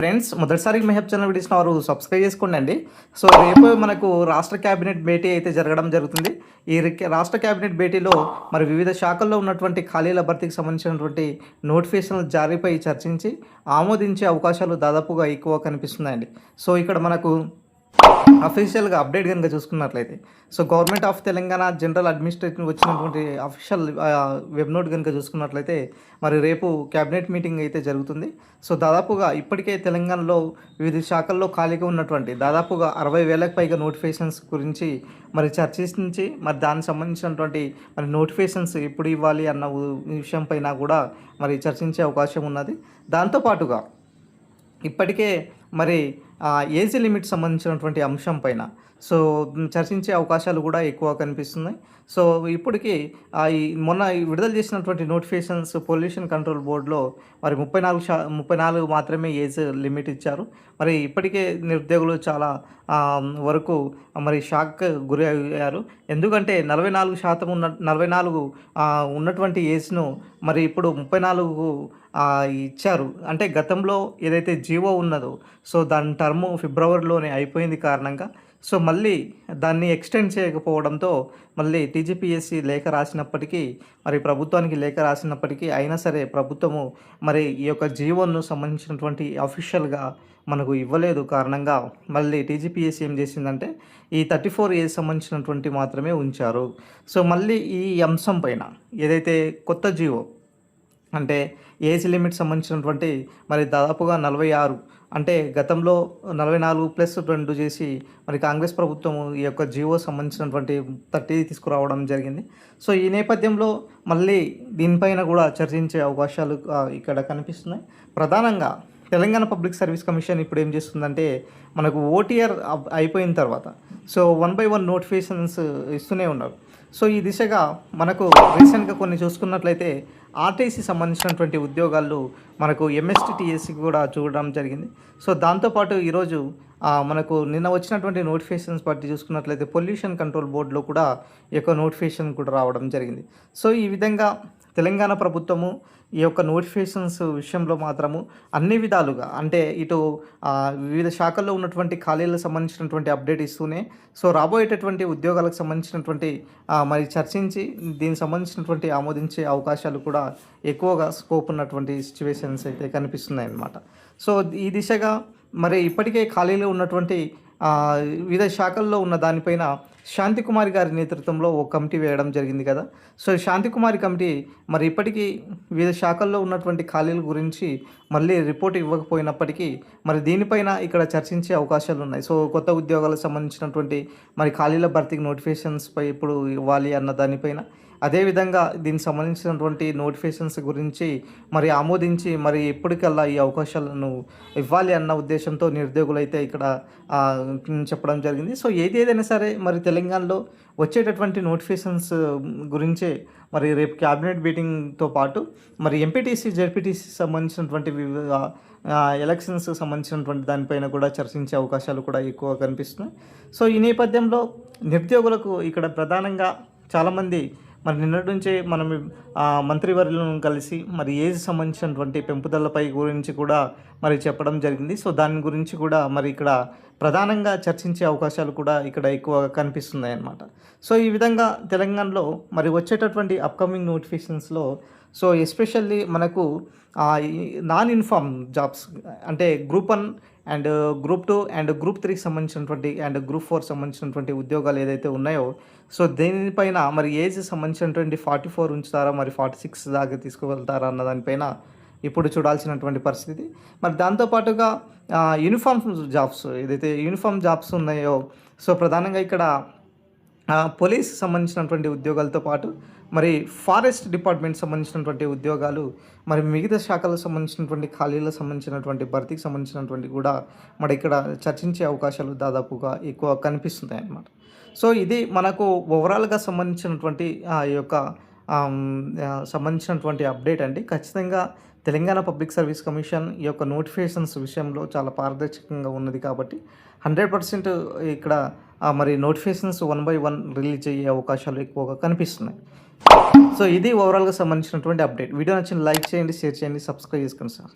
Friends, మొదటిసారి Mehab channel videos వారు subscribe చేసుకోండి. సో రేపు మనకు రాష్ట్ర కేబినెట్ భేటీ అయితే జరగడం జరుగుతుంది. ఈ రాష్ట్ర కేబినెట్ భేటీలో మరి వివిధ శాఖల్లో ఉన్నటువంటి ఖాళీల భర్తీకి సంబంధించినటువంటి నోటిఫికేషన్ల జారీపై చర్చించి ఆమోదించే అవకాశాలు దాదాపుగా ఎక్కువ కనిపిస్తున్నాయండి. సో ఇక్కడ మనకు అఫీషియల్గా అప్డేట్ కనుక చూసుకున్నట్లయితే so government of Telangana general administration వచ్చినటువంటి అఫీషియల్ వెబ్ నోట్ కనుక చూసుకున్నట్లయితే మరి రేపు క్యాబినెట్ మీటింగ్ అయితే జరుగుతుంది. సో దాదాపుగా ఇప్పటికే తెలంగాణలో వివిధ శాఖల్లో ఖాళీగా ఉన్నటువంటి దాదాపుగా 60,000కు పైగా నోటిఫికేషన్స్ గురించి మరి చర్చించి మరి దానికి సంబంధించినటువంటి మరి నోటిఫికేషన్స్ ఎప్పుడు ఇవ్వాలి అన్న విషయం పైన కూడా మరి చర్చించే అవకాశం ఉన్నది. దాంతోపాటుగా ఇప్పటికే మరి ఏజ్ లిమిట్ సంబంధించినటువంటి అంశం పైన సో చర్చించే అవకాశాలు కూడా ఎక్కువ కనిపిస్తున్నాయి. సో ఇప్పటికీ మొన్న విడుదల చేసినటువంటి నోటిఫికేషన్స్ పొల్యూషన్ కంట్రోల్ బోర్డులో మరి 34 మాత్రమే ఏజ్ లిమిట్ ఇచ్చారు. మరి ఇప్పటికే నిరుద్యోగులు చాలా వరకు మరి షాక్ గురి అయ్యారు. ఎందుకంటే 44 ఉన్నటువంటి ఏజ్ను మరి ఇప్పుడు 34 ఇచ్చారు. అంటే గతంలో ఏదైతే జీవో ఉన్నదో సో దాని టర్ము ఫిబ్రవరిలోనే అయిపోయింది కారణంగా సో మళ్ళీ దాన్ని ఎక్స్టెండ్ చేయకపోవడంతో మళ్ళీ టీజీపీఎస్సీ లేఖ రాసినప్పటికీ మరి ప్రభుత్వానికి లేఖ రాసినప్పటికీ అయినా సరే ప్రభుత్వము మరి ఈ యొక్క జీవోను సంబంధించినటువంటి అఫీషియల్గా మనకు ఇవ్వలేదు కారణంగా మళ్ళీ టీజీపీఎస్సీ ఏం చేసిందంటే ఈ 34 ఏజ్ సంబంధించినటువంటి మాత్రమే ఉంచారు. సో మళ్ళీ ఈ అంశం పైన ఏదైతే కొత్త జీవో అంటే ఏజ్ లిమిట్ సంబంధించినటువంటి మరి దాదాపుగా 46 అంటే గతంలో 44+2 చేసి మరి కాంగ్రెస్ ప్రభుత్వం ఈ యొక్క జియో సంబంధించినటువంటి 30 తీసుకురావడం జరిగింది. సో ఈ నేపథ్యంలో మళ్ళీ దీనిపైన కూడా చర్చించే అవకాశాలు ఇక్కడ కనిపిస్తున్నాయి. ప్రధానంగా తెలంగాణ పబ్లిక్ సర్వీస్ కమిషన్ ఇప్పుడు ఏం చేస్తుందంటే మనకు ఓటీఆర్ అయిపోయిన తర్వాత సో 1 by 1 నోటిఫికేషన్స్ ఇస్తూనే ఉన్నారు. సో ఈ దిశగా మనకు రీసెంట్గా కొన్ని చూసుకున్నట్లయితే ఆర్టీసీ సంబంధించినటువంటి ఉద్యోగాలు మనకు ఎంఎస్టీటీఎస్సీ కూడా చూడడం జరిగింది. సో దాంతోపాటు ఈరోజు మనకు నిన్న వచ్చినటువంటి నోటిఫికేషన్స్ బట్టి చూసుకున్నట్లయితే పొల్యూషన్ కంట్రోల్ బోర్డులో కూడా ఈ యొక్క నోటిఫికేషన్ కూడా రావడం జరిగింది. సో ఈ విధంగా తెలంగాణ ప్రభుత్వము ఈ యొక్క నోటిఫికేషన్స్ విషయంలో మాత్రము అన్ని విధాలుగా అంటే ఇటు వివిధ శాఖల్లో ఉన్నటువంటి ఖాళీలకు సంబంధించినటువంటి అప్డేట్ ఇస్తూనే సో రాబోయేటటువంటి ఉద్యోగాలకు సంబంధించినటువంటి మరి చర్చించి దీనికి సంబంధించినటువంటి ఆమోదించే అవకాశాలు కూడా ఎక్కువగా స్కోప్ ఉన్నటువంటి సిచ్యువేషన్స్ అయితే కనిపిస్తున్నాయి అన్నమాట. సో ఈ దిశగా మరి ఇప్పటికే ఖాళీలో ఉన్నటువంటి వివిధ శాఖల్లో ఉన్న దానిపైన శాంతికుమారి గారి నేతృత్వంలో ఒక కమిటీ వేయడం జరిగింది కదా. సో శాంతికుమారి కమిటీ మరి ఇప్పటికీ వివిధ శాఖల్లో ఉన్నటువంటి ఖాళీల గురించి మళ్ళీ రిపోర్ట్ ఇవ్వకపోయినప్పటికీ మరి దీనిపైన ఇక్కడ చర్చించే అవకాశాలు ఉన్నాయి. సో కొత్త ఉద్యోగాలకు సంబంధించినటువంటి మరి ఖాళీల భర్తీకి నోటిఫికేషన్స్పై ఇప్పుడు ఇవ్వాలి అన్న దానిపైన అదేవిధంగా దీనికి సంబంధించినటువంటి నోటిఫికేషన్స్ గురించి మరి ఆమోదించి మరి ఎప్పటికల్లా ఈ అవకాశాలను ఇవ్వాలి అన్న ఉద్దేశంతో నిరుద్యోగులు అయితే ఇక్కడ చెప్పడం జరిగింది. సో ఏదైనా సరే మరి తెలంగాణలో వచ్చేటటువంటి నోటిఫికేషన్స్ గురించే మరి రేపు క్యాబినెట్ మీటింగ్తో పాటు మరి ఎంపీటీసీ జెడ్పీటీసీ సంబంధించినటువంటి వివిధ ఎలక్షన్స్ సంబంధించినటువంటి దానిపైన కూడా చర్చించే అవకాశాలు కూడా ఎక్కువ కనిపిస్తున్నాయి. సో ఈ నేపథ్యంలో నిరుద్యోగులకు ఇక్కడ ప్రధానంగా చాలామంది మరి నిన్నటి నుంచే మనం మంత్రివర్యులను కలిసి మరి ఏజ్ సంబంధించినటువంటి పెంపుదలపై గురించి కూడా మరి చెప్పడం జరిగింది. సో దాని గురించి కూడా మరి ఇక్కడ ప్రధానంగా చర్చించే అవకాశాలు కూడా ఇక్కడ ఎక్కువగా కనిపిస్తున్నాయి అన్నమాట. సో ఈ విధంగా తెలంగాణలో మరి వచ్చేటటువంటి అప్కమింగ్ నోటిఫికేషన్స్లో సో ఎస్పెషల్లీ మనకు నాన్ ఇన్ఫార్మ్ జాబ్స్ అంటే group 1 and group 2 and group 3కి సంబంధించినటువంటి అండ్ గ్రూప్ 4 సంబంధించినటువంటి ఉద్యోగాలు ఏదైతే ఉన్నాయో సో దీనిపైన మరి ఏజ్ సంబంధించినటువంటి 44 ఉంచుతారా మరి 46 దాకా తీసుకువెళ్తారా అన్న దానిపైన ఇప్పుడు చూడాల్సినటువంటి పరిస్థితి. మరి దాంతోపాటుగా యూనిఫామ్ జాబ్స్ ఏదైతే యూనిఫామ్ జాబ్స్ ఉన్నాయో సో ప్రధానంగా ఇక్కడ పోలీస్ సంబంధించినటువంటి ఉద్యోగాలతో పాటు మరి ఫారెస్ట్ డిపార్ట్మెంట్ సంబంధించినటువంటి ఉద్యోగాలు మరి మిగతా శాఖలకు సంబంధించినటువంటి ఖాళీలకు సంబంధించినటువంటి భర్తీకి సంబంధించినటువంటి కూడా మరి ఇక్కడ చర్చించే అవకాశాలు దాదాపుగా ఎక్కువ కనిపిస్తున్నాయి అన్నమాట. సో ఇది మనకు ఓవరాల్గా సంబంధించినటువంటి ఈ యొక్క సంబంధించినటువంటి అప్డేట్ అండి. ఖచ్చితంగా తెలంగాణ పబ్లిక్ సర్వీస్ కమిషన్ ఈ యొక్క నోటిఫికేషన్స్ విషయంలో చాలా పారదర్శకంగా ఉన్నది కాబట్టి 100% ఇక్కడ మరి నోటిఫికేషన్స్ 1 by 1 రిలీజ్ అయ్యే అవకాశాలు ఎక్కువగా కనిపిస్తున్నాయి. సో ఇది ఓవరాల్గా సంబంధించినటువంటి అప్డేట్. వీడియో నచ్చిన లైక్ చేయండి, షేర్ చేయండి, సబ్స్క్రైబ్ చేసుకోండి సార్.